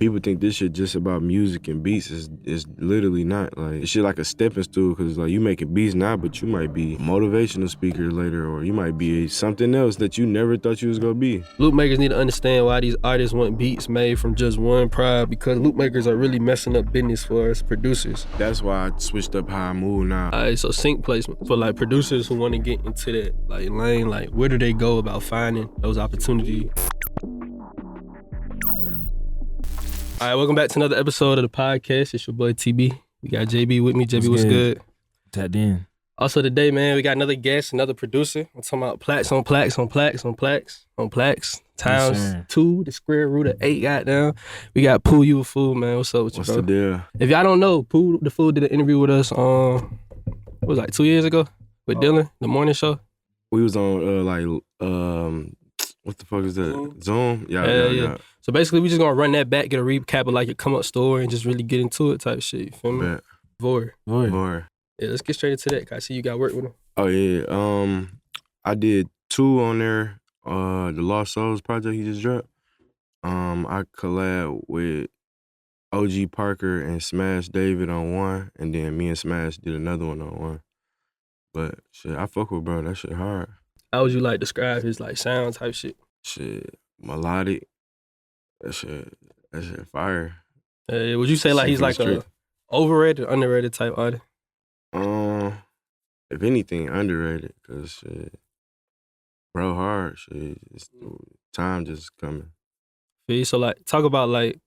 people think this shit just about music and beats. It's literally not. Like, it's shit like a stepping stool, because like you making beats now, but you might be a motivational speaker later, or you might be something else that you never thought you was gonna be. Loop makers need to understand why these artists want beats made from just one prod, because loop makers are really messing up business for us producers. That's why I switched up how I move now. All right, so sync placement for like producers who want to get into that like lane, like where do they go about finding those opportunities? All right, welcome back to another episode of the podcast. It's your boy TB. We got JB with me. JB, what's good? Tapped in. Also today, man, we got another guest, another producer. I'm talking about plaques on plaques on plaques on plaques on plaques times Yes, 2, the square root of 8, goddamn. We got Pooh, you a fool, man. What's up with you, What's bro? the deal? If y'all don't know, Pooh the Fool did an interview with us what was it, like 2 years ago with Dylan, the morning show. We was on what the fuck is that? Zoom? Yeah. So basically, we just gonna run that back, get a recap of like your come up story, and just really get into it type shit. You feel me? Bet. Vory. Vory. Yeah, let's get straight into that. 'Cause I see you got work with him. Oh yeah. I did 2 on there. The Lost Souls project he just dropped. I collab with OG Parker and Smash David on one, and then me and Smash did another one on one. But shit, I fuck with bro. That shit hard. How would you like describe his like sound type shit? Shit, melodic. That shit fire. Would you say like he's like a overrated, underrated type artist? If anything, underrated, cause shit, bro, hard shit. Time just coming. So like, talk about like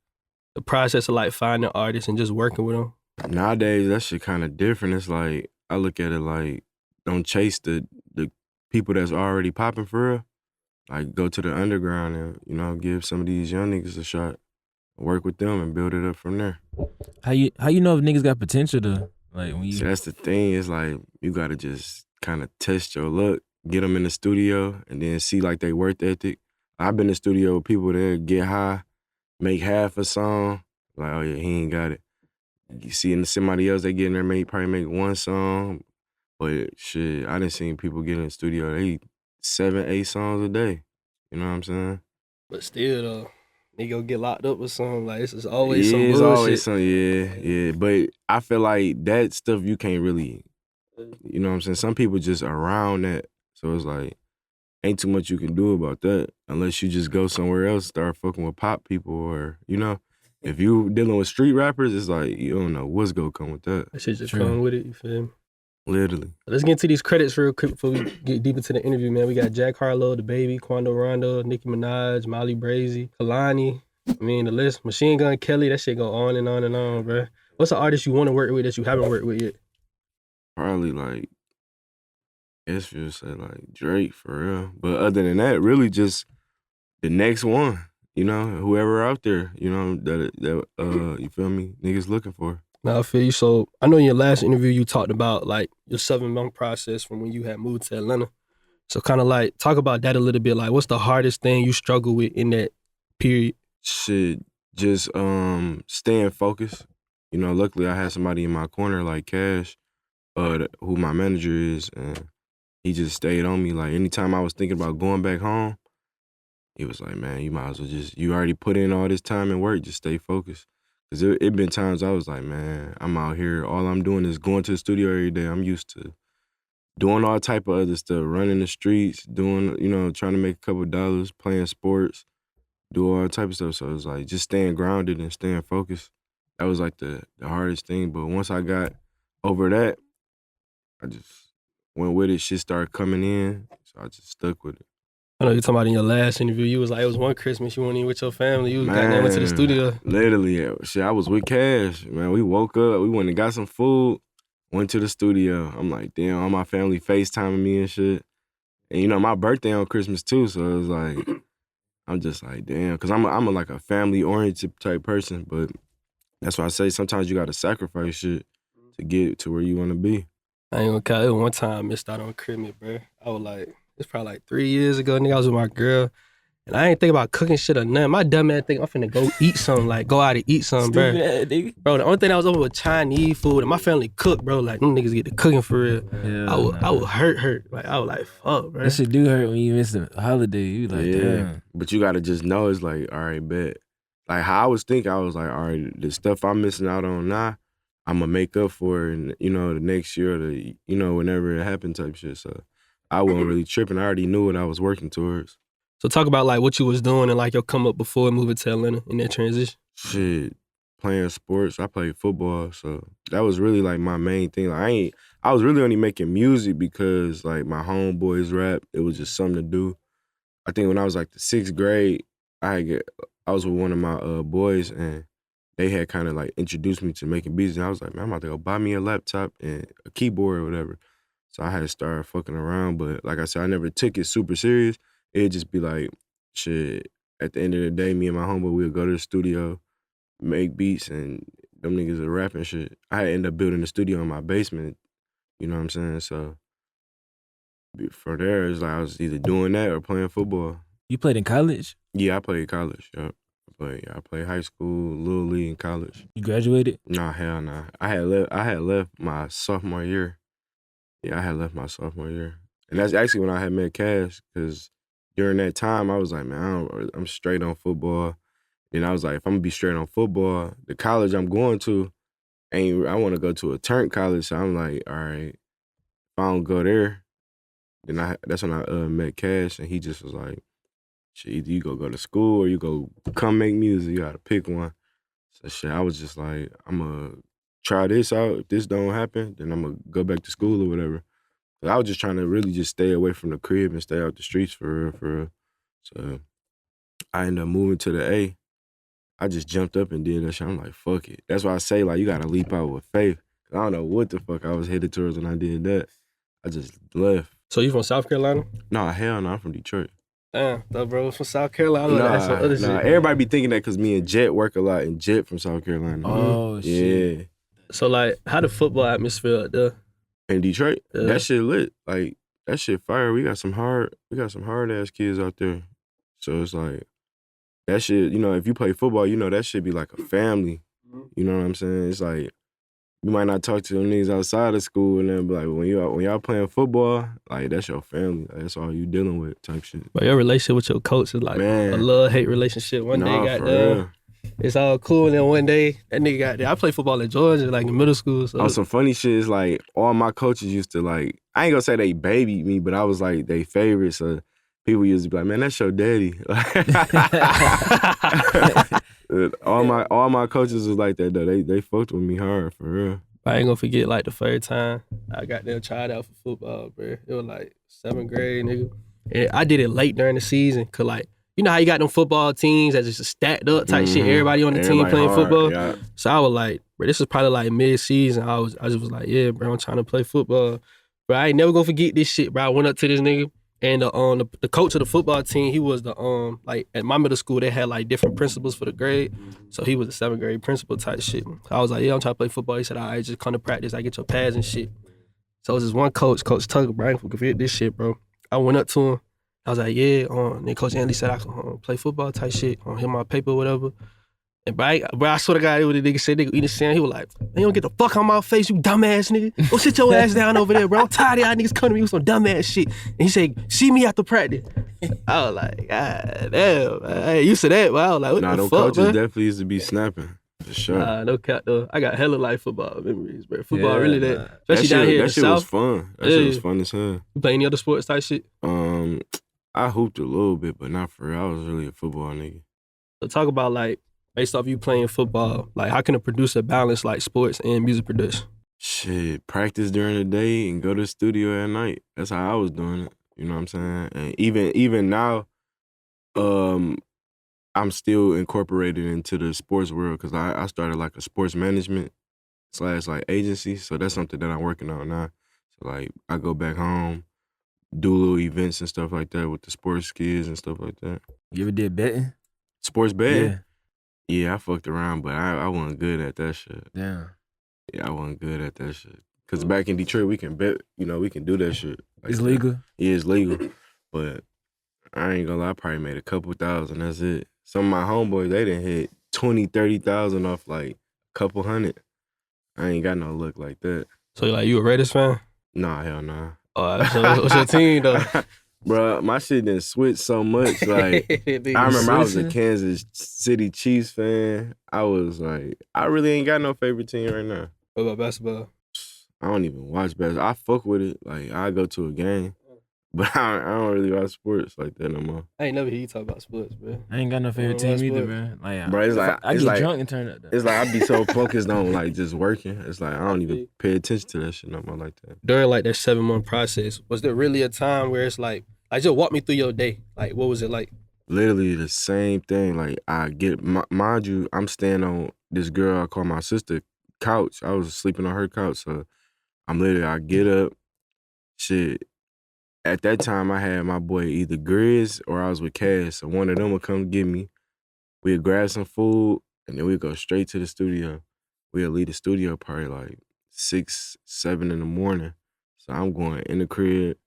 the process of like finding artists and just working with them. Nowadays, that shit kind of different. It's like I look at it like don't chase the people that's already popping for real. Like go to the underground and give some of these young niggas a shot. Work with them and build it up from there. How you know if niggas got potential to like when you? See, that's the thing. It's like you gotta just kind of test your luck, get them in the studio, and then see like they work ethic. I've been in the studio with people that get high, make half a song, like oh yeah, he ain't got it. You see somebody else, they get in there, probably make one song, but shit, I done seen people get in the studio, they 7, 8 songs a day. You know what I'm saying? But still though, they go get locked up or something. Like it's always some it's bullshit. Always some, yeah. But I feel like that stuff you can't really, you know what I'm saying? Some people just around that, so it's like ain't too much you can do about that unless you just go somewhere else, start fucking with pop people, or if you dealing with street rappers, it's like you don't know what's gonna come with that. That shit just come with it. You feel me? Literally. Let's get into these credits real quick before we get deep into the interview, man. We got Jack Harlow, DaBaby, Quando Rondo, Nicki Minaj, Molly Brazy, Kalani. I mean, the list. Machine Gun Kelly. That shit go on and on and on, bro. What's an artist you want to work with that you haven't worked with yet? Probably like, I guess you would say like Drake for real. But other than that, really just the next one. Whoever out there, that you feel me, niggas looking for. Now I feel you. So I know in your last interview you talked about like your 7-month process from when you had moved to Atlanta. So kind of like talk about that a little bit. Like what's the hardest thing you struggle with in that period? Shit, just staying focused. Luckily I had somebody in my corner like Kash, who my manager is, and he just stayed on me. Like anytime I was thinking about going back home, he was like, man, you might as well you already put in all this time and work, just stay focused. Cause it been times I was like, man, I'm out here, all I'm doing is going to the studio every day. I'm used to doing all type of other stuff, running the streets, doing, trying to make a couple dollars, playing sports, do all type of stuff. So it was like just staying grounded and staying focused. That was like the hardest thing. But once I got over that, I just went with it. Shit started coming in, so I just stuck with it. I know you're talking about in your last interview, you was like, it was one Christmas, you weren't even with your family, you went to the studio. Literally, yeah. Shit, I was with Kash, man. We woke up, we went and got some food, went to the studio. I'm like, damn, all my family FaceTiming me and shit. And my birthday on Christmas too, so it was like, I'm just like, damn, because I'm like a family-oriented type person, but that's why I say sometimes you gotta sacrifice shit to get to where you wanna be. I ain't gonna count, it was one time I missed out on Christmas, bro. I was like, it's probably like 3 years ago, nigga. I was with my girl, and I ain't think about cooking shit or nothing. My dumb ass think I'm finna go eat something, like go out and eat something, bro. Bro, the only thing that was over was Chinese food, and my family cooked, bro. Like them niggas get to cooking for real. I would hurt. Like I was like, fuck, bro. That shit do hurt when you miss the holiday. You like, damn. But you gotta just know it's like, all right, bet. like how I was thinking, I was like, all right, the stuff I'm missing out on now, I'm gonna make up for it, and the next year, whenever it happened, type shit. So I wasn't really tripping. I already knew what I was working towards. So talk about like what you was doing and like your come up before moving to Atlanta in that transition. Shit, playing sports. I played football, so that was really like my main thing. Like I was really only making music because like my homeboys rap. It was just something to do. I think when I was like the 6th grade, I was with one of my boys, and they had kind of like introduced me to making beats, and I was like, man, I'm about to go buy me a laptop and a keyboard or whatever. So I had to start fucking around, but like I said, I never took it super serious. It'd just be like, shit, at the end of the day, me and my homeboy, we'd go to the studio, make beats, and them niggas are rapping shit. I had ended up building a studio in my basement, you know what I'm saying? So from there, it's like I was either doing that or playing football. You played in college? Yeah, I played college, yeah. I played high school, little league, in college. You graduated? Nah, hell nah. I had left my sophomore year. Yeah, I had left my sophomore year. And that's actually when I had met Kash, because during that time, I was like, man, I'm straight on football. And I was like, if I'm gonna be straight on football, the college I'm going to, I want to go to a turn college. So I'm like, all right, if I don't go there, then that's when I met Kash, and he just was like, shit, either you go to school or you go come make music. You gotta pick one. So shit, I was just like, I'm gonna try this out. If this don't happen, then I'm gonna go back to school or whatever. But I was just trying to really just stay away from the crib and stay out the streets for real. So I ended up moving to the A. I just jumped up and did that shit. I'm like, fuck it. That's why I say, like, you gotta leap out with faith. I don't know what the fuck I was headed towards when I did that. I just left. So you from South Carolina? No, hell no, I'm from Detroit. Damn, that bro from South Carolina. That's some other shit. Everybody be thinking that because me and Jet work a lot, and Jet from South Carolina. Oh, shit. Yeah. So, like, how the football atmosphere out there? In Detroit, that shit lit. Like, that shit fire. We got some hard ass kids out there. So it's like, that shit, if you play football, that shit be like a family. You know what I'm saying? It's like, you might not talk to them niggas outside of school, and then, but like when y'all playing football, like that's your family. Like, that's all you dealing with, type shit. But your relationship with your coach is like a love-hate relationship. One day got there, it's all cool, and then one day that nigga got there. I played football in Georgia, like in middle school. So some funny shit is like all my coaches used to like. I ain't gonna say they babied me, but I was like they favorite. So people used to be like, "Man, that's your daddy." all my coaches was like that though. They fucked with me hard, for real. I ain't gonna forget like the first time I got there tried out for football, bro. It was like 7th grade, nigga. And I did it late during the season, cause like, you know how you got them football teams that just stacked up type shit, everybody on the team playing hard, football. Yeah. So I was like, bro, this was probably like mid-season. I just was like, yeah, bro, I'm trying to play football. Bro, I ain't never gonna forget this shit, bro. I went up to this nigga, and the coach of the football team, he was the like at my middle school they had like different principals for the grade, so he was the 7th grade principal type shit. I was like, yeah, I'm trying to play football. He said, all right, just come to practice. I get your pads and shit. So it was this one coach, Coach Tucker, bro. I ain't gonna forget this shit, bro. I went up to him. I was like, yeah. And then Coach Andy said I can play football type shit. Hit my paper or whatever. And bro, I swear to God, it was the nigga said, nigga eat the sand. He was like, man, you don't get the fuck on my face, you dumbass nigga. Go sit your ass down over there, bro. I'm tired of y'all niggas coming to me with some dumbass shit. And he said, see me after practice. I was like, God damn, I ain't used to that, but I was like, what the fuck, coaches man? definitely used to be snapping, for sure. Nah, no cap though. I got hella like football memories, bro. Football really that. Especially down here in the South. That shit was fun. That shit was fun as hell. You play any other sports type shit? I hooped a little bit, but not for real. I was really a football nigga. So talk about like, based off you playing football, like how can a producer balance like sports and music production? Shit, practice during the day and go to the studio at night. That's how I was doing it. You know what I'm saying? And even now, I'm still incorporated into the sports world because I started like a sports management / like agency. So that's something that I'm working on now. So like I go back home, do little events and stuff like that with the sports kids and stuff like that. You ever did betting? Sports betting? Yeah, I fucked around, but I wasn't good at that shit. Damn. Yeah, I wasn't good at that shit. Because back in Detroit, we can bet, we can do that shit. Like it's legal? Yeah, it's legal. But I ain't gonna lie, I probably made a couple thousand, that's it. Some of my homeboys, they done hit 20, 30,000 off like a couple hundred. I ain't got no luck like that. So like you a Raiders fan? Nah, hell nah. So what's your team though? Bro, my shit didn't switch so much. Like, I remember I was a Kansas City Chiefs fan. I was like, I really ain't got no favorite team right now. What about basketball? I don't even watch basketball. I fuck with it. Like, I go to a game. But I don't really watch sports like that no more. I ain't never hear you talk about sports, bro. I ain't got no favorite team either, man. Like, bro, it's like I get drunk and turn up. It's like I be so focused on like just working. It's like I don't even pay attention to that shit no more like that. During like that 7-month process, was there really a time where it's like just walk me through your day? Like, what was it like? Literally the same thing. Like I get, mind you, I'm staying on this girl I call my sister couch. I was sleeping on her couch, so I get up, shit. At that time, I had my boy either Grizz or I was with Kash, so one of them would come get me. We'd grab some food, and then we'd go straight to the studio. We'd leave the studio probably like 6, 7 in the morning. So I'm going in the crib,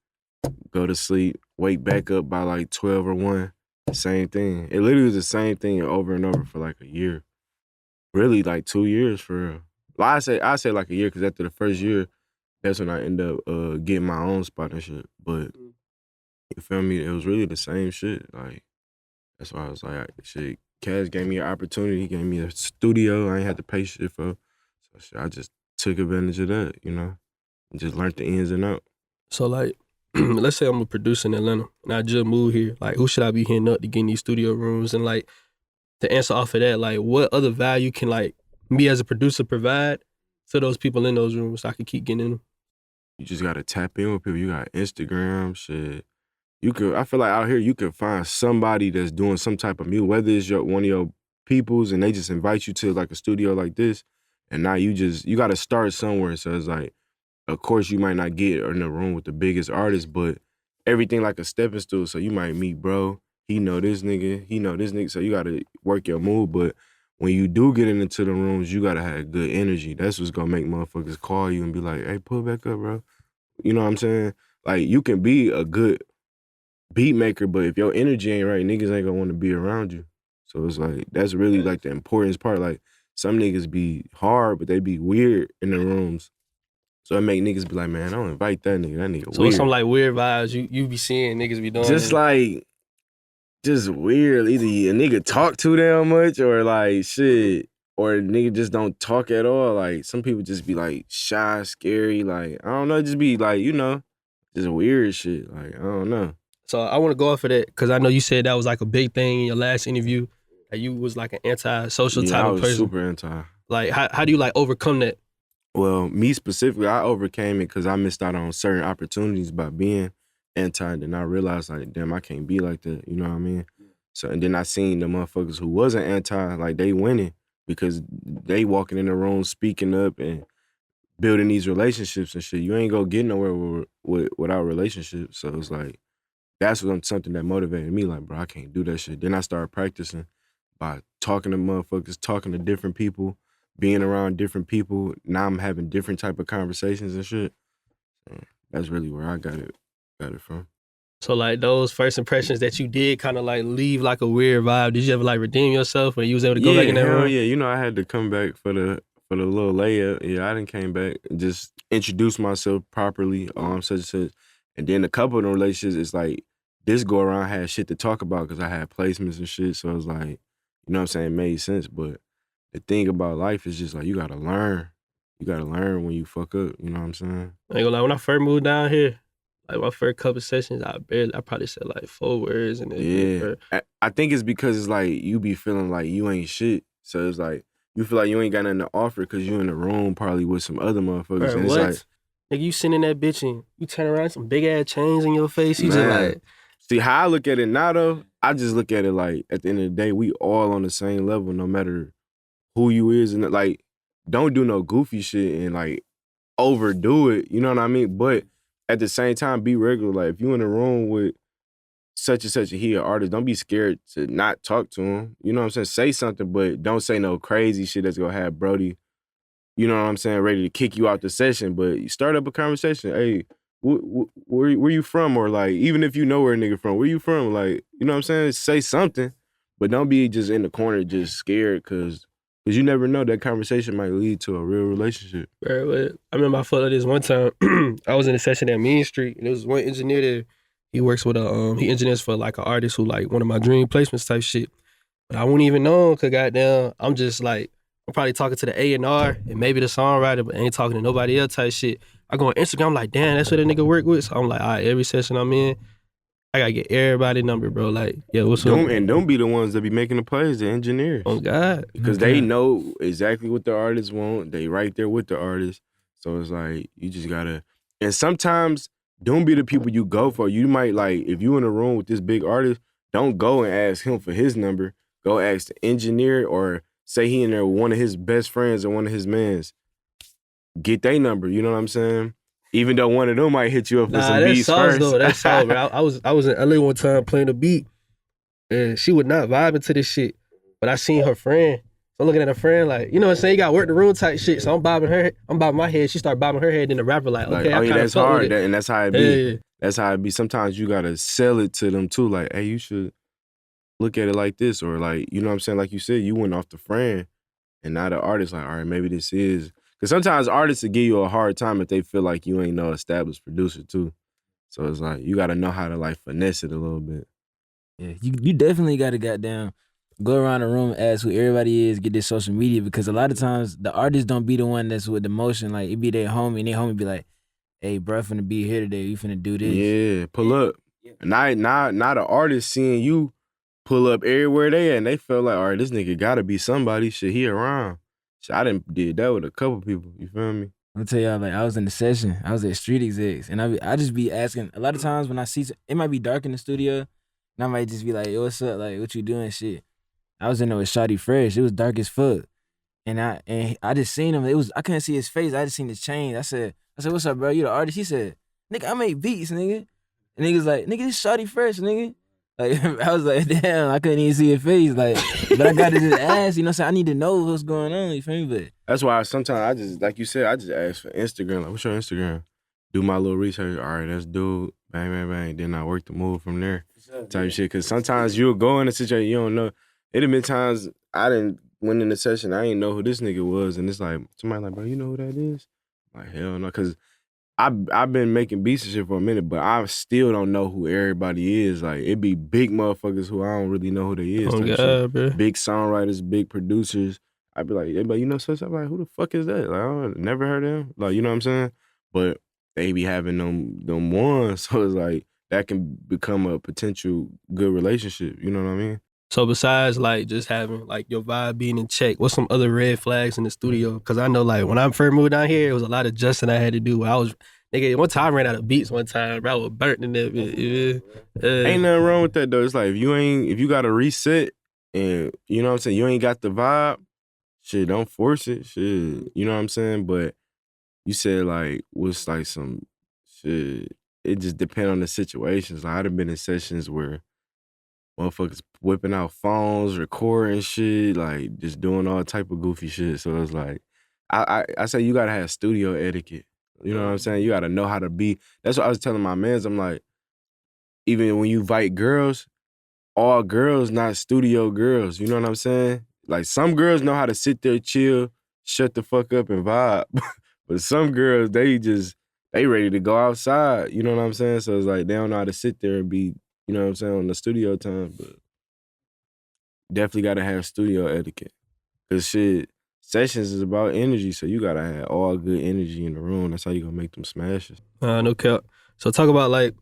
go to sleep, wake back up by like 12 or 1. Same thing. It literally was the same thing over and over for like a year. Really, like 2 years for real. Well, I say like a year, because after the first year, that's when I end up getting my own spot and shit. But you feel me? It was really the same shit. Like, that's why I was like, shit, Kash gave me an opportunity. He gave me a studio I ain't had to pay shit for. So shit, I just took advantage of that, you know? And just learned the ins and outs. So like, let's say I'm a producer in Atlanta and I just moved here. Like, who should I be hitting up to get in these studio rooms? And like, to answer off of that, like, what other value can like me as a producer provide to those people in those rooms so I can keep getting in them? You just gotta tap in with people. You got Instagram, shit. I feel like out here you can find somebody that's doing some type of music, whether it's one of your peoples and they just invite you to like a studio like this, and now you gotta start somewhere. So it's like, of course you might not get in the room with the biggest artists, but everything like a stepping stool. So you might meet bro, he know this nigga, so you gotta work your move. But when you do get into the rooms, you gotta have good energy. That's what's gonna make motherfuckers call you and be like, hey, pull back up, bro. You know what I'm saying? Like, you can be a good beat maker, but if your energy ain't right, niggas ain't gonna want to be around you. So it's like, that's really like the importance part. Like, some niggas be hard, but they be weird in the rooms. So it make niggas be like, man, I don't invite that nigga so weird. So some like weird vibes you be seeing niggas be doing? Just weird. Either a nigga talk too damn much, or like shit, or a nigga just don't talk at all. Like, some people just be like shy, scary, like, I don't know, just be like, you know, just weird shit. Like, I don't know. So I want to go off of that, because I know you said that was like a big thing in your last interview, that you was like an antisocial type of person. I was super anti. Like, how do you like overcome that? Well, me specifically, I overcame it because I missed out on certain opportunities by being anti, and then I realized, like, damn, I can't be like that, you know what I mean? So, and then I seen the motherfuckers who wasn't anti, like, they winning because they walking in the room, speaking up and building these relationships and shit. You ain't gonna get nowhere without relationships. So it's like, that's something that motivated me. Like, bro, I can't do that shit. Then I started practicing by talking to motherfuckers, talking to different people, being around different people. Now I'm having different type of conversations and shit. And that's really where I got it from. So like, those first impressions that you did kind of like leave like a weird vibe. Did you ever like redeem yourself when you was able to go back in that room? Yeah, you know, I had to come back for the little layup. Yeah, I didn't came back and just introduce myself properly. Such and such. And then a couple of the relationships, it's like, this go around had shit to talk about because I had placements and shit. So it was like, you know what I'm saying, it made sense. But the thing about life is just like, you gotta learn. You gotta learn when you fuck up, you know what I'm saying? I ain't gonna lie, when I first moved down here, like my first couple sessions, I probably said like 4 words. And I think it's because it's like, you be feeling like you ain't shit. So it's like, you feel like you ain't got nothing to offer because you in the room probably with some other motherfuckers. Bro, and what? It's like, nigga, you sitting in that bitch and you turn around, some big ass chains in your face. You just like... See, how I look at it now, though, I just look at it like, at the end of the day, we all on the same level, no matter who you is. And like, don't do no goofy shit and like overdo it, you know what I mean? But at the same time, be regular. Like, if you in a room with such and such a artist, don't be scared to not talk to him. You know what I'm saying? Say something, but don't say no crazy shit that's gonna have Brody, you know what I'm saying, ready to kick you out the session. But you start up a conversation. Hey, where you from? Or like, even if you know where a nigga from, where you from? Like, you know what I'm saying? Say something, but don't be just in the corner just scared, because you never know, that conversation might lead to a real relationship. Bro, I remember I felt like this one time. I was in a session at Main Street, and there was one engineer there, He works with he engineers for like an artist who like one of my dream placements type shit. But I wouldn't even know him cause goddamn, I'm just like, I'm probably talking to the A&R and maybe the songwriter, but ain't talking to nobody else type shit. I go on Instagram, I'm like, damn, that's what that nigga work with. So I'm like, all right, every session I'm in, I gotta get everybody number, bro. Like, yeah, what's up? And don't be the ones that be making the plays, the engineers. Oh God. Because they know exactly what the artists want. They right there with the artist. So it's like, you just gotta, and sometimes don't be the people you go for. You might like, if you in a room with this big artist, don't go and ask him for his number. Go ask the engineer or say he in there with one of his best friends or one of his mans. Get their number, you know what I'm saying? Even though one of them might hit you up for some beats first. Though, that's all, bro. I was in LA one time playing a beat, and she would not vibe into this shit. But I seen her friend. So I'm looking at her friend like, you know what I'm saying? You got work the room type shit. So I'm bobbing my head. She started bobbing her head. Then the rapper like, okay, oh, I yeah, kind that's of hard. with it. And that's how it be. Yeah. That's how it be. Sometimes you gotta sell it to them too. Like, hey, you should look at it like this, or like, you know what I'm saying? Like you said, you went off the friend, and now the artist like, all right, maybe this is. Because sometimes artists will give you a hard time if they feel like you ain't no established producer too. So it's like, you gotta know how to like finesse it a little bit. Yeah, you definitely gotta goddamn go around the room, ask who everybody is, get their social media, because a lot of times the artists don't be the one that's with the motion. Like, it be their homie, and their homie be like, hey, bro, finna be here today. You finna do this. Yeah, pull up. Now the artist seeing you pull up everywhere they at, and they feel like, all right, this nigga gotta be somebody. Shit, he around. Shit, I did that with a couple people. You feel me? I'm gonna tell y'all, like, I was in the session. I was at Street Execs, and I just be asking. A lot of times when I see, it might be dark in the studio, and I might just be like, yo, what's up? Like, what you doing? Shit. I was in there with Shawty Fresh. It was dark as fuck. And I just seen him. I couldn't see his face. I just seen his chain. I said, what's up, bro? You the artist? He said, nigga, I make beats, nigga. And nigga's like, nigga, this Shawty Fresh, nigga. Like, I was like, damn, I couldn't even see his face. Like, but I got to just ask, you know what I'm saying? I need to know what's going on, you feel me? But that's why sometimes I just, like you said, I just ask for Instagram. Like, what's your Instagram? Do my little research. All right, that's dude. Bang, bang, bang. Then I work the move from there. Type shit. Because sometimes you'll go in a situation you don't know. It have been times I didn't went in the session, I didn't know who this nigga was. And it's like, somebody like, bro, you know who that is? I'm like, hell no. Because I've been making beats and shit for a minute, but I still don't know who everybody is. Like, it be big motherfuckers who I don't really know who they is. Oh, God, bro. Big songwriters, big producers. I'd be like, everybody, you know, such. I'm like, who the fuck is that? Like, I never heard of him. Like, you know what I'm saying? But they be having them ones, so it's like, that can become a potential good relationship. You know what I mean? So besides like just having like your vibe being in check, what's some other red flags in the studio? Cause I know like when I first moved down here, it was a lot of adjusting I had to do. I was nigga, one time I ran out of beats one time, bro. I was burnt in that bit. Yeah. Ain't nothing wrong with that though. It's like if you gotta reset and you know what I'm saying, you ain't got the vibe, shit, don't force it. Shit. You know what I'm saying? But you said like what's like some shit, it just depend on the situations. Like I'd have been in sessions where motherfuckers whipping out phones, recording shit, like just doing all type of goofy shit. So it's like, I say you gotta have studio etiquette. You know what I'm saying? You gotta know how to be. That's what I was telling my mans. I'm like, even when you invite girls, all girls not studio girls. You know what I'm saying? Like some girls know how to sit there, chill, shut the fuck up and vibe. But some girls, they ready to go outside. You know what I'm saying? So it's like they don't know how to sit there and be, you know what I'm saying, on the studio time, but definitely gotta have studio etiquette. Cause shit, sessions is about energy, so you gotta have all good energy in the room. That's how you gonna make them smashes. No cap. So talk about like,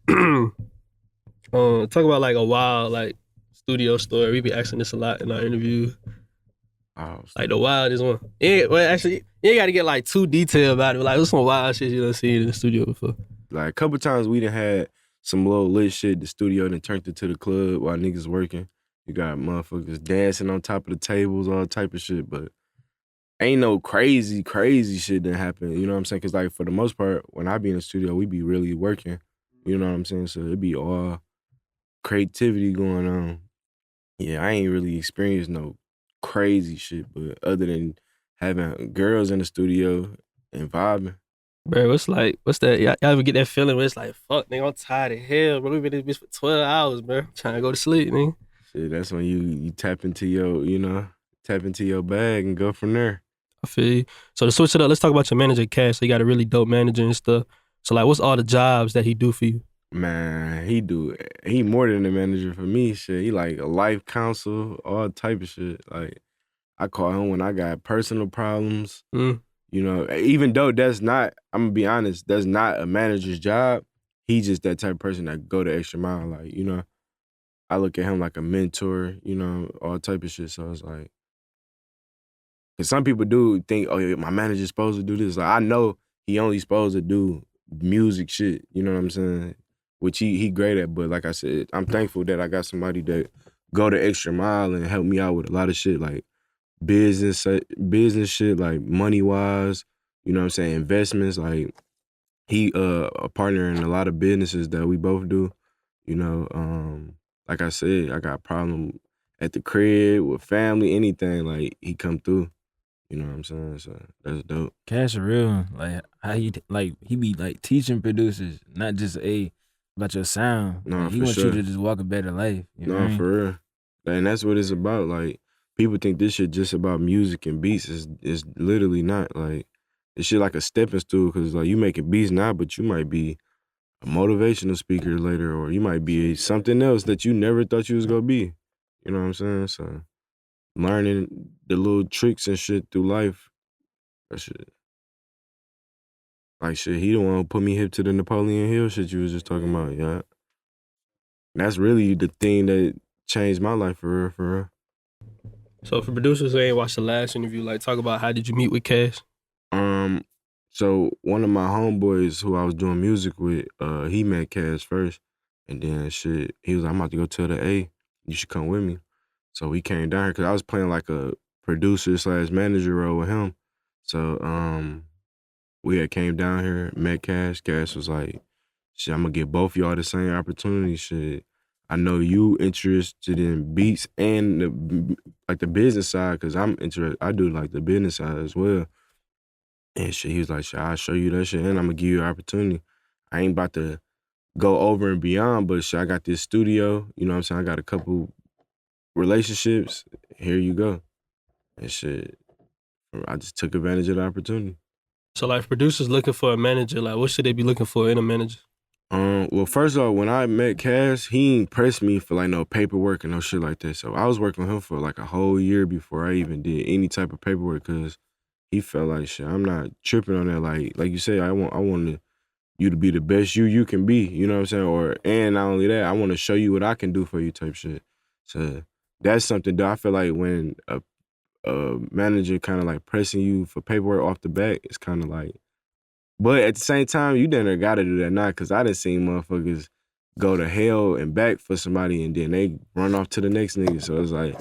a wild like studio story. We be asking this a lot in our interview. Oh, like the wildest one. Yeah, well actually, you ain't gotta get like too detailed about it. But, like what's some wild shit you done seen in the studio before? Like a couple times we done had some little lit shit, the studio then turned it to the club while niggas working. You got motherfuckers dancing on top of the tables, all type of shit, but ain't no crazy shit that happen. You know what I'm saying? Cause like for the most part, when I be in the studio, we be really working. You know what I'm saying? So it be all creativity going on. Yeah, I ain't really experienced no crazy shit, but other than having girls in the studio and vibing. Bro, what's that? Y'all ever get that feeling where it's like, fuck, nigga, I'm tired of hell, bro. We been in this bitch for 12 hours, bro. Trying to go to sleep, nigga. Shit, that's when you tap into your bag and go from there. I feel you. So to switch it up, let's talk about your manager, Kash. So you got a really dope manager and stuff. So like, what's all the jobs that he do for you? Man, he more than a manager for me. Shit, he like a life counsel, all type of shit. Like I call him when I got personal problems. Mm. You know, even though that's not, I'm gonna be honest, that's not a manager's job. He's just that type of person that go the extra mile. Like, you know, I look at him like a mentor, you know, all type of shit. So it's like, cause some people do think, oh, yeah, my manager's supposed to do this. Like, I know he only supposed to do music shit. You know what I'm saying? Which he great at. But like I said, I'm thankful that I got somebody that go the extra mile and help me out with a lot of shit, like business shit, like money wise. You know what I'm saying? Investments. Like he a partner in a lot of businesses that we both do. You know, like I said, I got a problem at the crib with family, anything. Like he come through. You know what I'm saying? So that's dope. Kash a real one. Like how he be like teaching producers, not just about your sound. No, Like, he for wants sure. you to just walk a better life. You know what I No, mean? for real. And that's what it's about. Like people think this shit just about music and beats. It's literally not. Like this shit like a stepping stool, because like you making beats now, but you might be a motivational speaker later, or you might be something else that you never thought you was gonna be. You know what I'm saying? So learning the little tricks and shit through life, that shit. Like shit, he the one who put me hip to the Napoleon Hill shit you was just talking about, yeah. That's really the thing that changed my life for real, for real. So for producers who ain't watched the last interview, like talk about how did you meet with Kash? So one of my homeboys who I was doing music with, he met Kash first, and then shit, he was like, I'm about to go tell the A, you should come with me. So we came down here because I was playing like a producer / manager role with him. So we had came down here, met Kash. Kash was like, shit, I'm gonna give both y'all the same opportunity. Shit, I know you interested in beats and the business side, because I'm interested. I do like the business side as well. And shit, he was like, shit, I'll show you that shit, and I'm gonna give you an opportunity. I ain't about to go over and beyond, but shit, I got this studio. You know what I'm saying? I got a couple relationships. Here you go. And shit, I just took advantage of the opportunity. So like producers looking for a manager, like what should they be looking for in a manager? Well, first off, when I met Kash, he ain't pressed me for like no paperwork and no shit like that. So I was working with him for like a whole year before I even did any type of paperwork, because he felt like shit, I'm not tripping on that. Like you say, I want you to be the best you can be. You know what I'm saying? And not only that, I want to show you what I can do for you, type shit. So that's something that I feel like when a manager kind of like pressing you for paperwork off the bat, it's kind of like. But at the same time, you done gotta do that now, because I done seen motherfuckers go to hell and back for somebody, and then they run off to the next nigga. So it's like,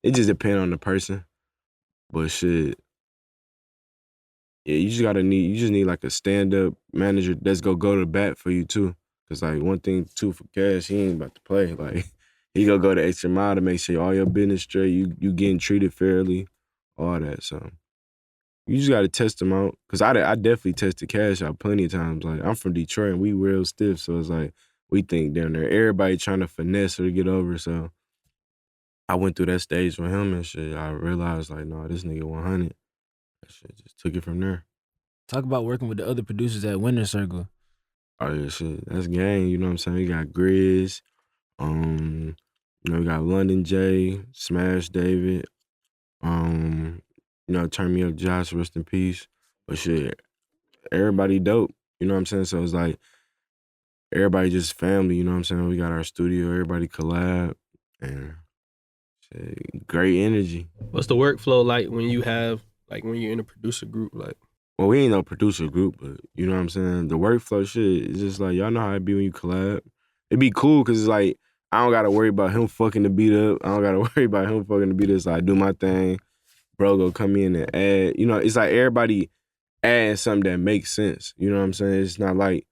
it just depends on the person. But shit, yeah, you just need like a stand-up manager that's gonna go to bat for you too. Cause like one thing too for Kash, he ain't about to play. Like he gonna go the extra mile to make sure all your business straight, you getting treated fairly, all that. So you just gotta test him out. Cause I definitely tested Kash out plenty of times. Like I'm from Detroit and we real stiff, so it's like we think down there everybody trying to finesse or get over. So I went through that stage with him and shit. I realized like, no, this nigga 100. That shit just took it from there. Talk about working with the other producers at Winner Circle. Oh yeah, shit. That's gang, you know what I'm saying? We got Grizz, you know, we got London J, Smash David, you know, Turn Me Up Josh, rest in peace. But shit, everybody dope, you know what I'm saying? So it's like everybody just family, you know what I'm saying? We got our studio, everybody collab, and shit, great energy. What's the workflow like when you're in a producer group? Like, Well, we ain't no producer group, but you know what I'm saying? The workflow shit is just like, y'all know how it be when you collab. It'd be cool because it's like, I don't gotta worry about him fucking the beat up. I don't gotta worry about him fucking the beat up. So I do my thing. Bro go come in and add. You know, it's like everybody adding something that makes sense. You know what I'm saying? It's not like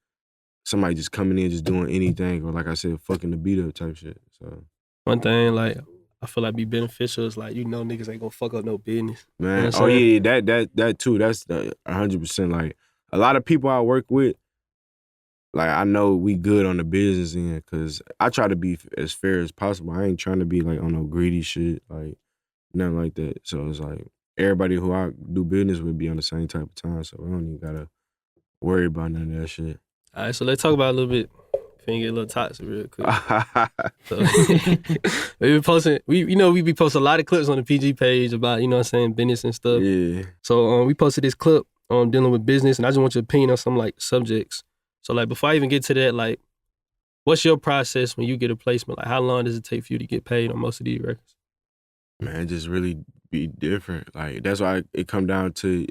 somebody just coming in just doing anything, or like I said, fucking the beat up type shit. So one thing like I feel like be beneficial is like, niggas ain't gonna fuck up no business. man, You know what I'm oh saying? yeah, that too. That's 100%. Like a lot of people I work with, like I know we good on the business end, because I try to be as fair as possible. I ain't trying to be like on no greedy shit, like nothing like that. So it's like everybody who I do business with be on the same type of time, so I don't even gotta worry about none of that shit. All right, so let's talk about a little bit finna get a little toxic real quick. So we be posting, we be posting a lot of clips on the PG page about, you know what I'm saying, business and stuff. Yeah. So we posted this clip dealing with business, and I just want your opinion on some like subjects. So like before I even get to that, like, what's your process when you get a placement? Like, how long does it take for you to get paid on most of these records? Man, it just really be different. Like, that's why it come down to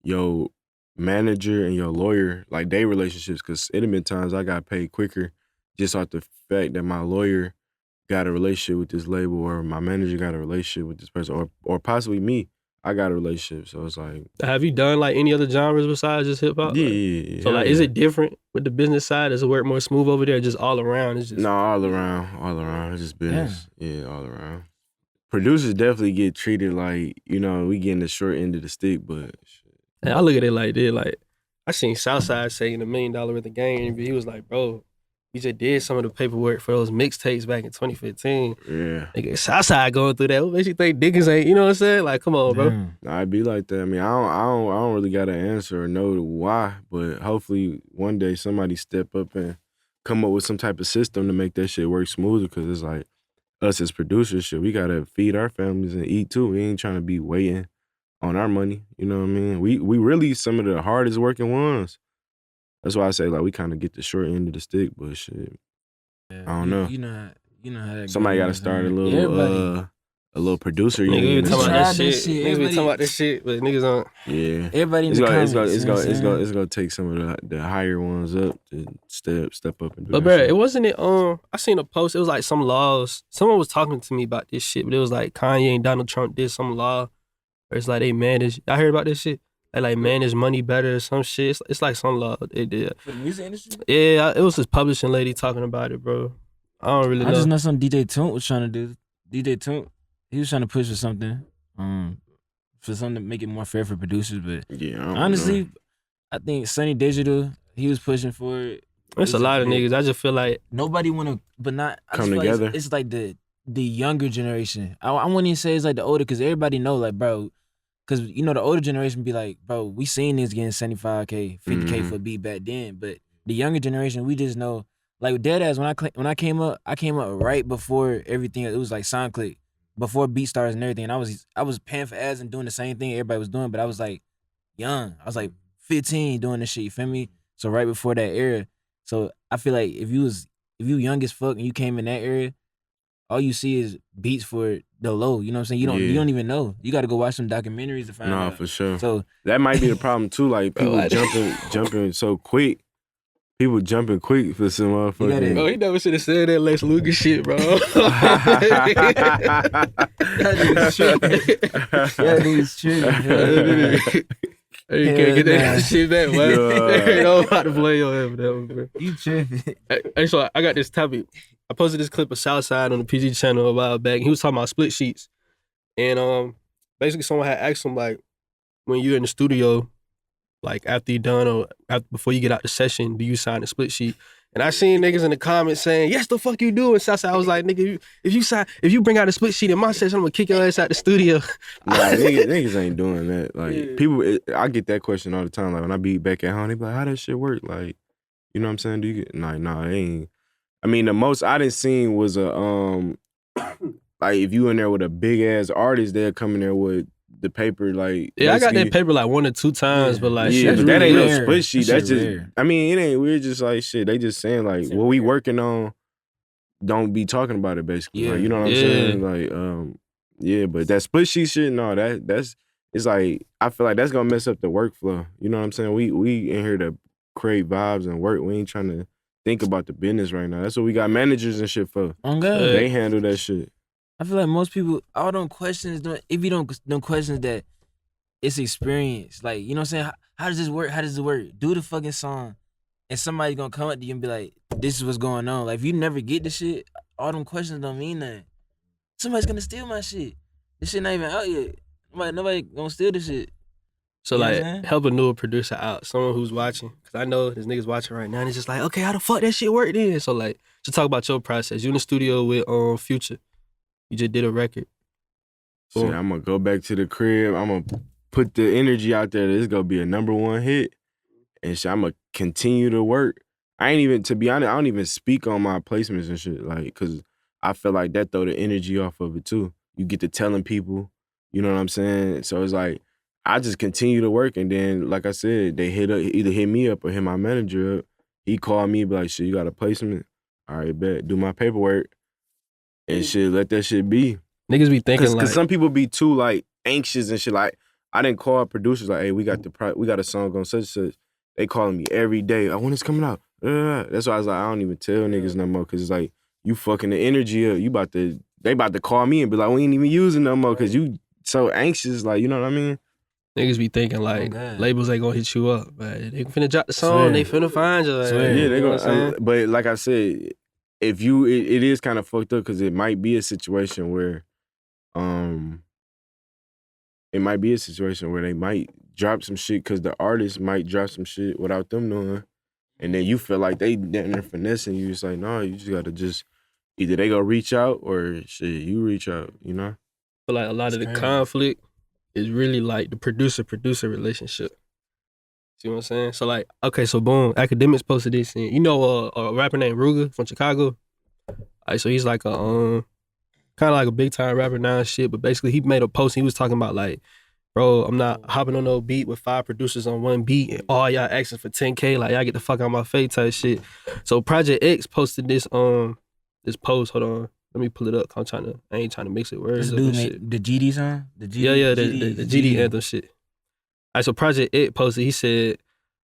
your manager and your lawyer, like, they relationships, because it have been times I got paid quicker just off the fact that my lawyer got a relationship with this label, or my manager got a relationship with this person, or possibly me, I got a relationship. So it's like... Have you done like any other genres besides just hip-hop? Yeah, like, yeah. So like, is it different with the business side? Does it work more smooth over there, just all around? It's just... No, all around. It's just business. Yeah, all around. Producers definitely get treated like, you know, we getting the short end of the stick, but... And I look at it like this, like, I seen Southside say in $1 Million Worth of Game interview, he was like, bro, he just did some of the paperwork for those mixtapes back in 2015. Yeah. Nigga, Southside going through that. What makes you think niggas ain't, you know what I'm saying? Like, come on, bro. I'd be like that. I mean, I don't really got an answer or know why, but hopefully one day somebody step up and come up with some type of system to make that shit work smoother, because it's like, us as producers, shit, we gotta feed our families and eat too. We ain't trying to be waiting on our money. You know what I mean? We really some of the hardest working ones. That's why I say, like, we kind of get the short end of the stick, but shit, Yeah, I don't know. You know how that Somebody goes, gotta start a man. little producer Nigga, union. we talking about that tried this shit. shit. Niggas be talking about this shit, but niggas don't. Yeah. Everybody in It's the gonna, comments. it's gonna take some of the higher ones up to step up and do But that bruh, shit. it wasn't it. I seen a post. It was like some laws. Someone was talking to me about this shit, but it was like Kanye and Donald Trump did some law where it's like they manage. I heard about this shit. They like manage money better or some shit. It's like some law they did. For the music industry? Yeah, it was this publishing lady talking about it, bro. I don't really know. I just know something DJ Toon was trying to do. DJ Toon, he was trying to push for something. For something to make it more fair for producers, but Yeah, I don't honestly, know. I think Sunny Digital, he was pushing for it. It's a lot of niggas. I just feel like Nobody wanna, but not I just Come feel like together. it's like the younger generation. I wouldn't even say it's like the older, because everybody know, like, bro, because you know the older generation be like, bro, we seen this getting 75K, 50K for a beat back then, but the younger generation, we just know, like, deadass, when I came up right before everything. It was like SoundClick, before BeatStars and everything. And I was paying for ads and doing the same thing everybody was doing, but I was like young. I was like 15 doing this shit, you feel me? So right before that era. So I feel like if you young as fuck and you came in that era, all you see is beats for the low. You know what I'm saying? You don't even know. You got to go watch some documentaries to find out. No, for sure. So that might be the problem too. Like, people jumping so quick. People jumping quick for some motherfucking... bro, he never should have said that Lex Luger shit, bro. That nigga's true. You can't get that shit back, man. You know how to play your head for that one, bro. You tripping. Hey, so I got this topic. I posted this clip of Southside on the PG channel a while back. He was talking about split sheets. And basically someone had asked him, like, when you're in the studio, like after you done or before you get out the session, do you sign a split sheet? And I seen niggas in the comments saying, yes, the fuck you do. And Southside, I was like, nigga, if you bring out a split sheet in my session, I'm gonna kick your ass out the studio. Nah, niggas ain't doing that. Like, people, I get that question all the time. Like, when I be back at home, they be like, how that shit work? Like, you know what I'm saying? Do you get, nah, they ain't. I mean, the most I done seen was like, if you in there with a big ass artist, they'll come in there with the paper, like, yeah, I got that paper like 1 or 2 times, but like, yeah, shit, but that really ain't rare. no split sheet. That's just rare. I mean, it ain't weird. Just like shit, they just saying like what we working on. Don't be talking about it, basically. Yeah. Like, you know what I'm saying? Like, yeah, but that split sheet shit, no, that's it's like, I feel like that's gonna mess up the workflow. You know what I'm saying? We in here to create vibes and work. We ain't trying to think about the business right now. That's what we got managers and shit for. On God. They handle that shit. I feel like most people, all them questions, if you don't questions that it's experience. Like, you know what I'm saying? How does this work? How does it work? Do the fucking song, and somebody's gonna come up to you and be like, this is what's going on. Like, if you never get the shit, all them questions don't mean nothing. Somebody's gonna steal my shit. This shit not even out yet. Nobody gonna steal this shit. So You know like, what I'm saying? help a newer producer out, someone who's watching, because I know there's niggas watching right now, and it's just like, okay, how the fuck that shit work then? So like, just talk about your process. You in the studio with Future. You just did a record. Shit, I'm gonna go back to the crib. I'm gonna put the energy out there that it's gonna be a #1 hit, and shit, I'm gonna continue to work. I ain't even, to be honest, I don't even speak on my placements and shit, like, cause I feel like that throw the energy off of it too. You get to telling people, you know what I'm saying? So it's like, I just continue to work, and then, like I said, they either hit me up or hit my manager up. He called me, be like, shit, you got a placement? All right, bet. Do my paperwork and shit, let that shit be. Niggas be thinking like, cause some people be too like anxious and shit. Like, I didn't call producers like, hey, we got a song on such and such. They calling me every day. Oh, when it's coming out? That's why I was like, I don't even tell niggas no more, cause it's like, you fucking the energy up. They about to call me and be like, we ain't even using no more, cause you so anxious. Like, you know what I mean? niggas be thinking like, labels ain't gonna hit you up, but they finna drop the song, they finna find you. Like, yeah, they gonna. But like I said, if you, it is kind of fucked up, because it might be a situation where, they might drop some shit, because the artist might drop some shit without them knowing, and then you feel like they down there finessing you. It's like, no, you just gotta either they go reach out or shit, you reach out, you know? But like a lot of the conflict is really like the producer relationship. See what I'm saying? So like, okay, so boom, Academics posted this, and you know a rapper named Ruger from Chicago? Like, so he's like a kind of like a big time rapper now and shit, but basically he made a post and he was talking about like, bro, I'm not hopping on no beat with 5 producers on one beat and all y'all asking for 10K, like y'all get the fuck out of my face type shit. So Project X posted this this post, hold on. Let me pull it up. I ain't trying to mix it words. This dude made the GD song? The GD anthem shit. All right, so Project X posted, he said,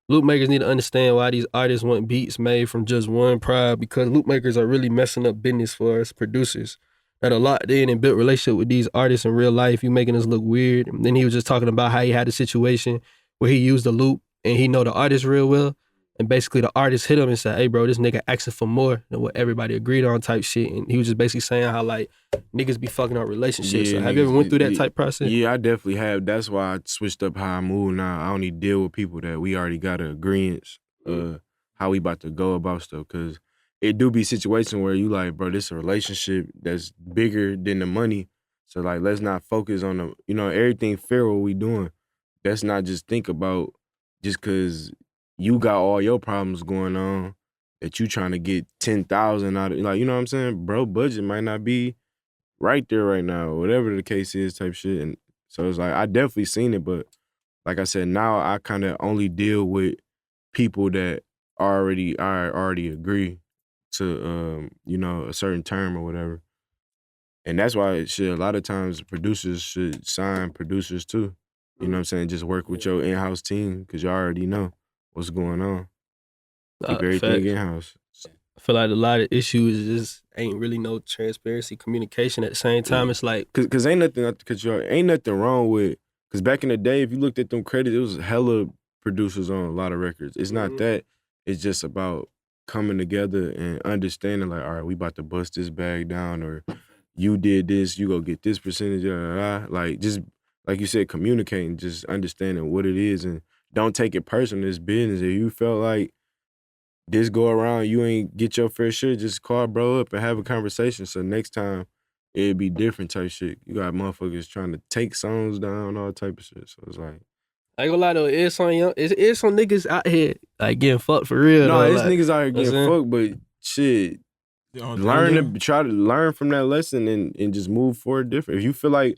loop makers need to understand why these artists want beats made from just one prod, because loop makers are really messing up business for us producers that are locked in and built relationship with these artists in real life. You making us look weird. And then he was just talking about how he had a situation where he used the loop and he know the artist real well. And basically the artist hit him and said, hey bro, this nigga asking for more than what everybody agreed on type shit. And he was just basically saying how like niggas be fucking up relationships. Yeah, so have you ever went through that type process? Yeah, I definitely have. That's why I switched up how I move now. I only deal with people that we already got an agreement how we about to go about stuff. Cause it do be situations where you like, bro, this is a relationship that's bigger than the money. So like, let's not focus on the, you know, everything fair what we doing. Let's not just think about just cause you got all your problems going on that you trying to get 10,000 out of, like, you know what I'm saying? Bro, budget might not be right there right now, or whatever the case is type shit. And so it's like, I definitely seen it, but like I said, now I kind of only deal with people that I already agree to, you know, a certain term or whatever. And that's why a lot of times producers should sign producers too. You know what I'm saying? Just work with your in-house team, because you already know what's going on. Keep everything in-house. I feel like a lot of issues just ain't really no transparency, communication at the same time. It's like, cause ain't nothing wrong with, cause back in the day, if you looked at them credits, it was hella producers on a lot of records. It's not that. It's just about coming together and understanding like, all right, we about to bust this bag down, or you did this, you go get this percentage, like just like you said, communicating, just understanding what it is, and don't take it personal. It's business. If you felt like this go around, you ain't get your fair share, just call bro up and have a conversation. So next time it'd be different type shit. You got motherfuckers trying to take songs down, all type of shit. So it's like, I ain't gonna lie though, it's some niggas out here like getting fucked for real. No, though, it's like, niggas out here getting fucked, but shit, try to learn from that lesson and just move forward different. If you feel like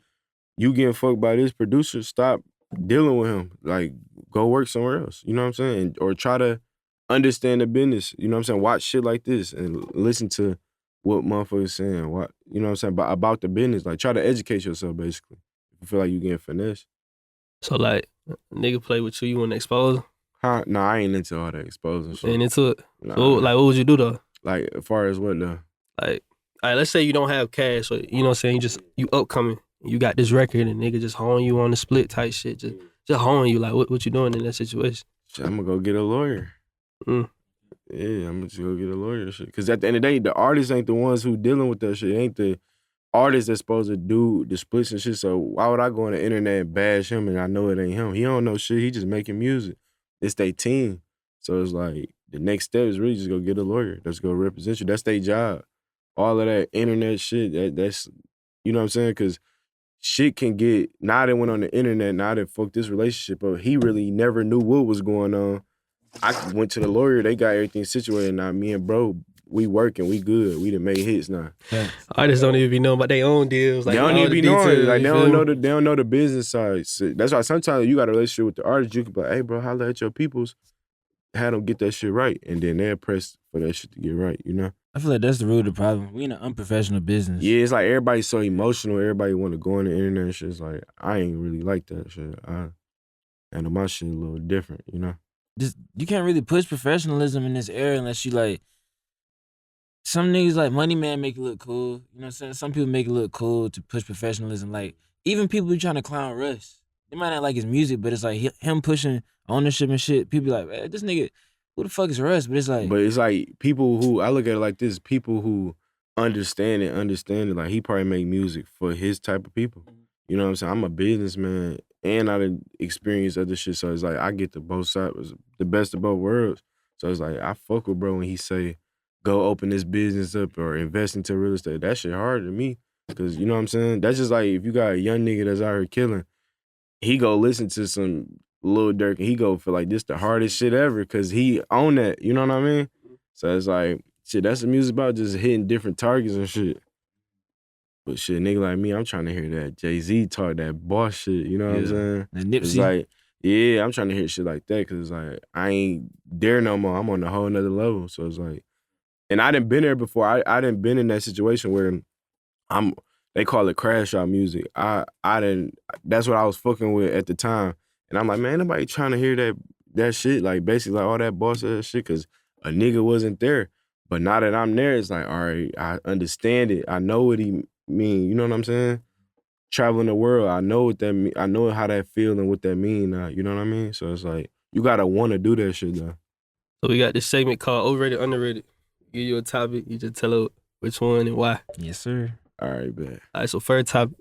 you getting fucked by this producer, stop dealing with him. Like, go work somewhere else. You know what I'm saying? Or try to understand the business. You know what I'm saying? Watch shit like this and listen to what motherfuckers saying. What, you know what I'm saying? About the business. Like, try to educate yourself, basically. If you feel like you getting finessed. So like, nigga play with you want to expose him? Huh? No, I ain't into all that exposing shit. Ain't into it? Nah. So, like, what would you do though? Like, as far as what though? Like, all right, let's say you don't have cash, or you know what I'm saying, you upcoming, you got this record and nigga just honing you on the split type shit, just honing you, like what you doing in that situation? I'm gonna go get a lawyer. Yeah, I'm gonna just go get a lawyer shit. Cause at the end of the day, the artists ain't the ones who dealing with that shit. It ain't the artists that's supposed to do the splits and shit. So why would I go on the internet and bash him and I know it ain't him? He don't know shit. He just making music. It's their team. So it's like, the next step is really just go get a lawyer that's gonna represent you. That's their job. All of that internet shit, that's, you know what I'm saying? Cause shit can get, now they went on the internet, now they fucked this relationship up. He really never knew what was going on. I went to the lawyer. They got everything situated. Now me and bro, we working. We good. We done made hits now. Artists don't even be knowing about their own deals. Like, they don't even be details, knowing. Like they don't know the business side. So that's why sometimes you got a relationship with the artist. You can be like, hey, bro, holla at your peoples. Have them get that shit right, and then they're pressed for that shit to get right. You know. I feel like that's the root of the problem. We in an unprofessional business. Yeah, it's like everybody's so emotional. Everybody want to go on the internet and shit. It's like, I ain't really like that shit. I handle my shit a little different, you know? You can't really push professionalism in this era unless you like, some niggas like Money Man make it look cool. You know what I'm saying? Some people make it look cool to push professionalism. Like, even people who trying to clown Russ, they might not like his music, but it's like him pushing ownership and shit. People be like, man, this nigga, who the fuck is Russ? But it's like people who, I look at it like this, people who understand it. Like, he probably make music for his type of people. You know what I'm saying? I'm a businessman and I done experienced other shit. So it's like, I get the both sides, the best of both worlds. So it's like, I fuck with bro when he say, go open this business up or invest into real estate. That shit hard to me. Cause you know what I'm saying? That's just like, if you got a young nigga that's out here killing, he go listen to some Lil Durk and he go feel like this the hardest shit ever cause he own that. You know what I mean? So it's like, shit, that's the music about, just hitting different targets and shit. But shit, nigga like me, I'm trying to hear that Jay-Z talk, that boss shit, you know what I'm saying? The Nipsey. It's like, yeah, I'm trying to hear shit like that, cause it's like, I ain't there no more. I'm on a whole nother level. So it's like, and I done been there before. I done been in that situation where they call it crash out music. That's what I was fucking with at the time. And I'm like, man, nobody trying to hear that shit, like basically like all that boss ass shit, cause a nigga wasn't there. But now that I'm there, it's like, all right, I understand it. I know what he mean, you know what I'm saying? Traveling the world, I know what that mean. I know how that feel and what that mean now, you know what I mean? So it's like, you gotta wanna do that shit though. So we got this segment called Overrated, Underrated. Give you a topic, you just tell her which one and why. Yes, sir. All right, bet. All right, so first topic,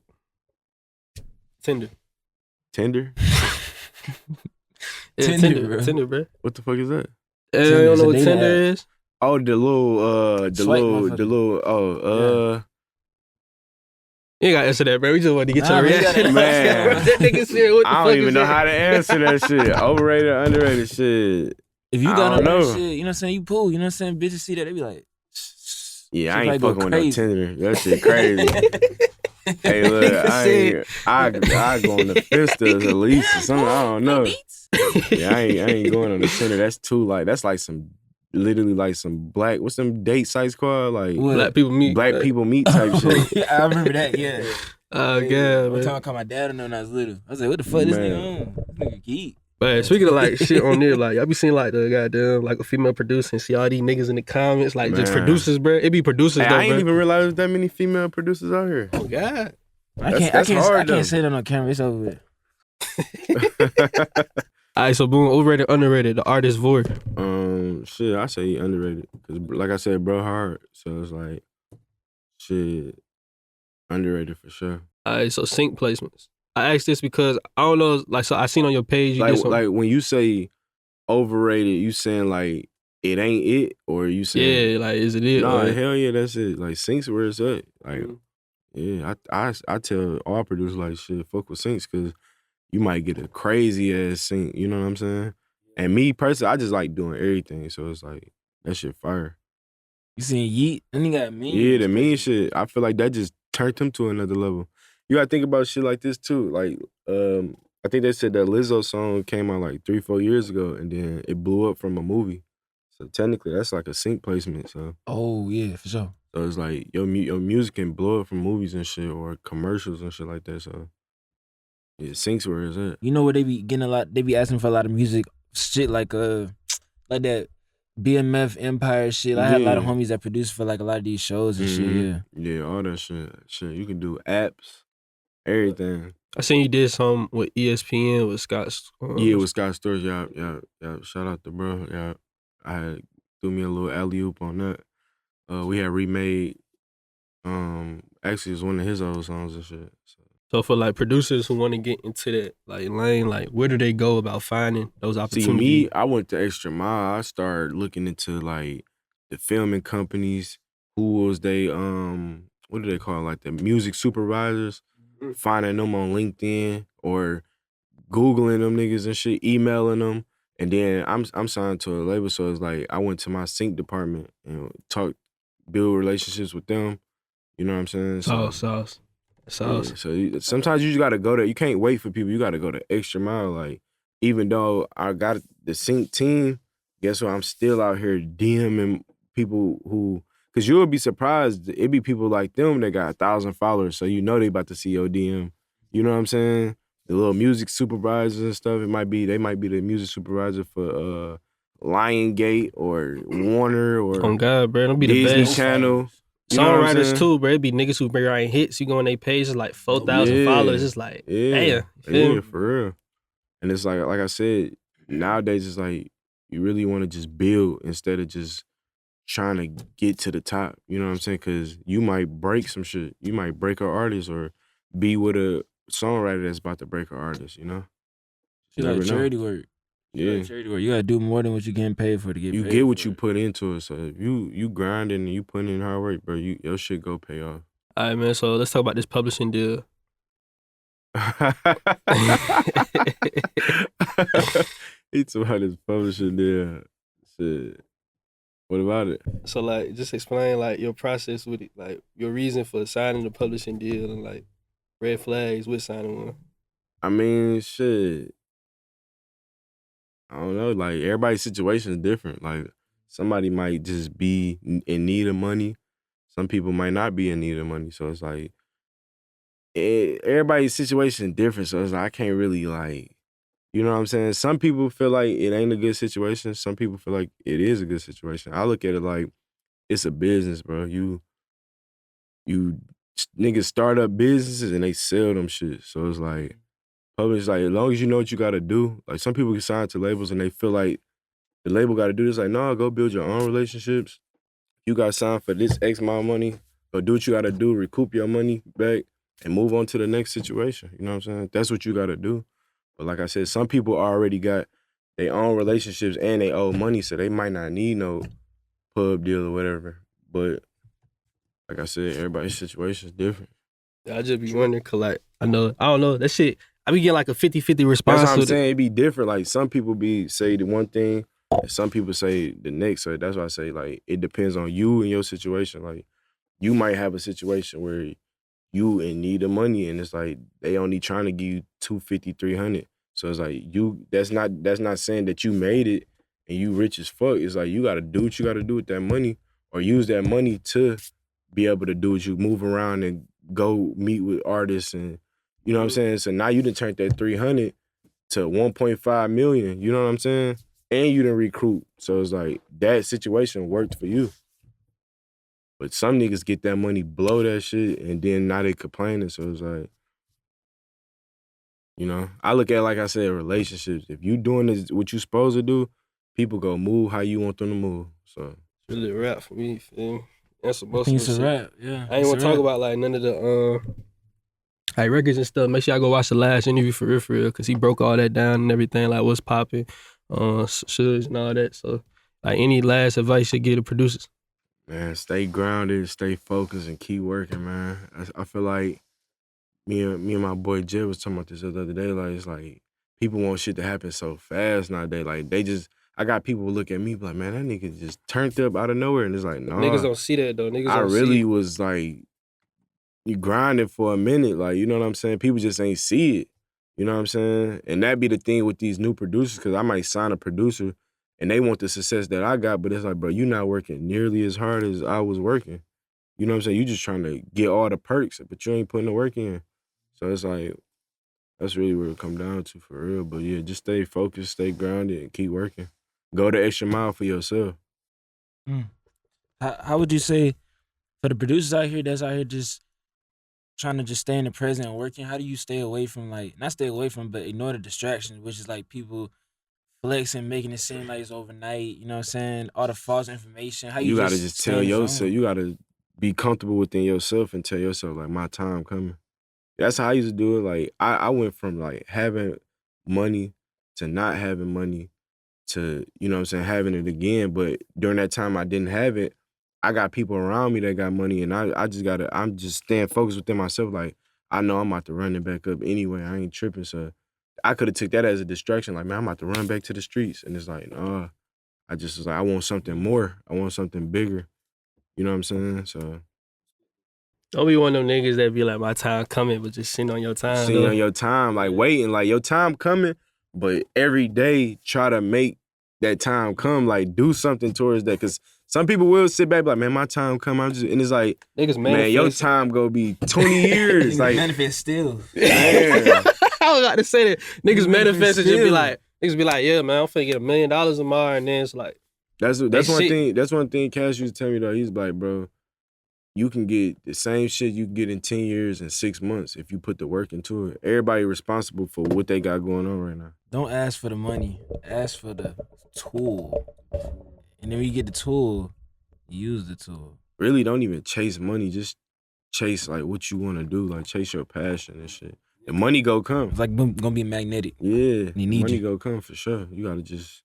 Tinder. Tinder? Yeah, Tinder, bro. What the fuck is that? You don't know what Tinder is? Oh, the little, You ain't gotta answer that, bro. We just want to get your reaction. Man. That nigga said, what the fuck I don't even know that? how to answer that shit. Overrated, underrated shit. If you got I on don't that know. shit, you know what I'm saying? You Pooh, you know what I'm saying? Bitches see that, they be like, Yeah, She I ain't probably fucking go with no crazy. Tinder. That shit crazy. Hey, look, I go on the Fistas at least or something. I don't know. Yeah, I ain't going on the Tinder. That's too like, that's like some, literally like some black, what's them date sites called? Like Black people meet. black people meet type shit. Yeah, I remember that, yeah. Oh, God, One time man. I called my dad on when I was little. I was like, what the fuck this nigga on? This nigga geek. But speaking of like shit on there, like I be seeing like the goddamn like a female producer and see all these niggas in the comments, like just Man. producers, bro. It be producers Hey, though, I ain't bro. even realize there's that many female producers out here. Oh, God. That's hard, I though. can't say that on camera. It's over with. All right, so boom, overrated, underrated. The artist Vory. Shit, I say he underrated. Cause like I said, bro, hard. So it's like, shit, underrated for sure. All right, so sync placements. I asked this because I don't know, like, so I seen on your page you did some, Like when you say overrated, you saying like it ain't it, or you saying yeah, like is it it? nah, or- hell yeah, that's it. Like Sync's where it's at. Like Mhm. yeah, I tell all producers like shit, fuck with Sync's, cause you might get a crazy ass Sync. You know what I'm saying? And me personally, I just like doing everything. So it's like that shit fire. You seen Yeet? And he got mean. Yeah, the mean shit. I feel like that just turned him to another level. You gotta think about shit like this too. Like, I think they said that Lizzo song came out like 3-4 years ago, and then it blew up from a movie. So technically, that's like a sync placement. So Oh, yeah, for sure. it's like your music can blow up from movies and shit or commercials and shit like that. So yeah, syncs where it's at. You know where they be getting a lot, they be asking for a lot of music, shit like that BMF Empire shit. I had a lot of Yeah. homies that produce for like a lot of these shows and shit, Mhm. yeah. Yeah, all that shit. Shit, you can do apps, everything. I seen you did some with ESPN with Scott. Yeah, with Scott Storch, yeah. Shout out to bro. Yeah, I had threw me a little alley oop on that. We had remade. Actually, it was one of his old songs and shit. So for like producers who want to get into that like lane, like where do they go about finding those See, opportunities? me, I went the extra mile. I started looking into like the filming companies. Who was they? What do they call it? Like the music supervisors? Finding them on LinkedIn or Googling them niggas and shit, emailing them. And then I'm signed to a label, so it's like I went to my sync department and build relationships with them. You know what I'm saying? So Sauce. yeah, so sometimes you just gotta go there. You can't wait for people. You gotta go the extra mile. Like, even though I got the sync team, guess what? I'm still out here DMing people who, cause you'll be surprised. It be people like them that got 1,000 followers, so you know they about to see your DM. You know what I'm saying? The little music supervisors and stuff. They might be the music supervisor for Lionsgate or Warner or Oh God, bro, don't be the Disney best. Channel. You know what I'm Songwriters saying? too, bro. It be niggas who bring out hits. You go on their page, it's like 4,000 followers. It's like, damn. Yeah, for real. And it's like I said, nowadays it's like you really want to just build instead of just trying to get to the top. You know what I'm saying? Because you might break some shit. You might break an artist or be with a songwriter that's about to break an artist. You know? You never like know. charity work. Yeah. Like charity work. You gotta do more than what you're getting paid for to get You paid. get what for you it. put into it. So if you grinding and you putting in hard work, bro, your shit go pay off. All right, man. So let's talk about this publishing deal. It's about his publishing deal. Shit. What about it? So like, just explain like your process with it, like your reason for signing the publishing deal and like red flags with signing one. I mean, shit. I don't know. Like, everybody's situation is different. Like, somebody might just be in need of money. Some people might not be in need of money. So it's like, everybody's situation is different. So it's like, I can't really like, you know what I'm saying? Some people feel like it ain't a good situation. Some people feel like it is a good situation. I look at it like it's a business, bro. You niggas start up businesses and they sell them shit. So it's like, publish, like, as long as you know what you gotta do. Like, some people get signed to labels and they feel like the label gotta do this. Like, no, go build your own relationships. You got signed for this X amount of money. Go do what you gotta do, recoup your money back, and move on to the next situation. You know what I'm saying? That's what you gotta do. But like I said, some people already got their own relationships and they owe money, so they might not need no pub deal or whatever. But like I said, everybody's situation is different. I just be wondering, cause like I don't know that shit. I be getting like a 50-50 response. That's what I'm with saying. It be different. Like, some people say the one thing, and some people say the next. So that's why I say, like, it depends on you and your situation. Like, you might have a situation where you in need of money, and it's like they only trying to give you $250, $300. So it's like that's not saying that you made it and you rich as fuck. It's like you gotta do what you gotta do with that money, or use that money to be able to do what you move around and go meet with artists, and you know what I'm saying? So now you done turned that 300 to 1.5 million, you know what I'm saying? And you done recruit. So it's like that situation worked for you. But some niggas get that money, blow that shit, and then now they complaining. So it's like, you know, I look at it like I said, relationships. If you doing this, what you supposed to do, people go move how you want them to move. So it's really a rap for me. Feel me? That's I most think of it's the a shit. rap. Yeah. I ain't want to talk about like none of the like records and stuff. Make sure y'all go watch the last interview for real, cause he broke all that down and everything, like what's popping, shoulds and all that. So like, any last advice you give to producers? man, stay grounded, stay focused, and keep working, man. I feel like me and my boy Jet was talking about this the other day. Like, it's like people want shit to happen so fast nowadays. Like, I got people look at me like, man, that nigga just turned up out of nowhere, and it's like, nah. Niggas don't see that though. Niggas I don't really see. was like, you grinding for a minute, like, you know what I'm saying? People just ain't see it. You know what I'm saying? And that be the thing with these new producers, because I might sign a producer and they want the success that I got, but it's like, bro, you not working nearly as hard as I was working. You know what I'm saying? You just trying to get all the perks, but you ain't putting the work in. So it's like, that's really where it come down to, for real. But yeah, just stay focused, stay grounded, and keep working. Go the extra mile for yourself. How would you say, for the producers out here that's out here just trying to just stay in the present and working, how do you stay away from, like, not stay away from, but ignore the distractions, which is like people flexing, making it seem like it's overnight, you know what I'm saying? All the false information. How You gotta just just stay tell in the zone? yourself, you gotta be comfortable within yourself and tell yourself, like, my time coming. That's how I used to do it. Like, I went from, like, having money to not having money to, you know what I'm saying, having it again. But during that time I didn't have it, I got people around me that got money, and I'm just staying focused within myself. Like, I know I'm about to run it back up anyway. I ain't tripping. So I could have took that as a distraction. Like, man, I'm about to run back to the streets. And it's like, nah. I just was like, I want something more. I want something bigger. You know what I'm saying? So. Don't be one of them niggas that be like, my time coming, but just sitting on your time. Sitting on your time, like waiting, like your time coming, but every day try to make that time come, like do something towards that. Cause some people will sit back like, man, my time come, I'm just, and it's like, niggas man, your time go be 20 years. Like, manifest still. Yeah. I was about to say that. Niggas manifest and just be like, yeah, man, I'm finna get $1 million tomorrow, and then it's like, that's one thing. That's one thing Kash used to tell me though. He's like, bro, you can get the same shit you can get in 10 years and 6 months if you put the work into it. Everybody responsible for what they got going on right now. Don't ask for the money. Ask for the tool. And then when you get the tool, use the tool. Really don't even chase money. Just chase like what you want to do. Like chase your passion and shit. The money go come. It's like gonna be magnetic. Yeah. Money go come for sure. You gotta just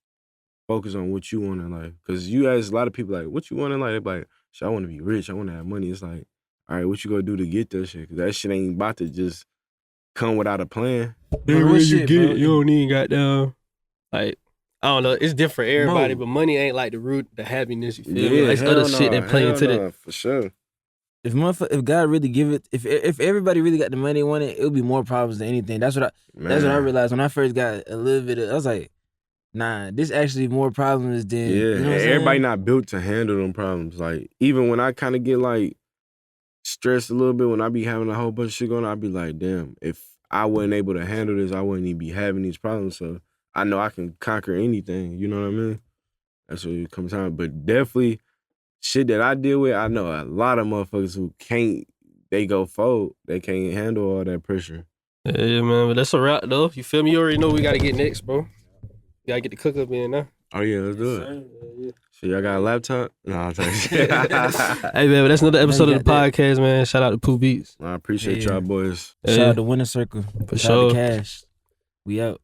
focus on what you want in life. Cause you ask a lot of people like, what you want in life? They're like, shit, I want to be rich. I want to have money. It's like, all right, what you gonna do to get that shit? Cause that shit ain't about to just come without a plan. Bro, you get it. You don't even got down. Like, I don't know. It's different for everybody, but money ain't like the root, the happiness. You feel me? Like, it's other shit that play into that. For sure. If God really give it, if everybody really got the money on it, it'll be more problems than anything. That's what I realized when I first got a little bit of. I was like, nah, this actually more problems than. Yeah, you know everybody not built to handle them problems. Like even when I kind of get like stressed a little bit, when I be having a whole bunch of shit going on, I be like, damn, if I wasn't able to handle this, I wouldn't even be having these problems. So I know I can conquer anything. You know what I mean? That's what it comes down. But definitely. Shit that I deal with, I know a lot of motherfuckers who can't, they go fold. They can't handle all that pressure. Yeah, man, but that's a wrap, though. You feel me? You already know what we got to get next, bro. You got to get the cook up in now. Oh, yeah, let's do it. Yeah. So y'all got a laptop? No, I'll tell you. Hey, man, but that's another episode of the podcast, man. Shout out to Pooh Beatz. I appreciate y'all boys. Shout out to Winner Circle. For Shout out sure. to Kash. We out.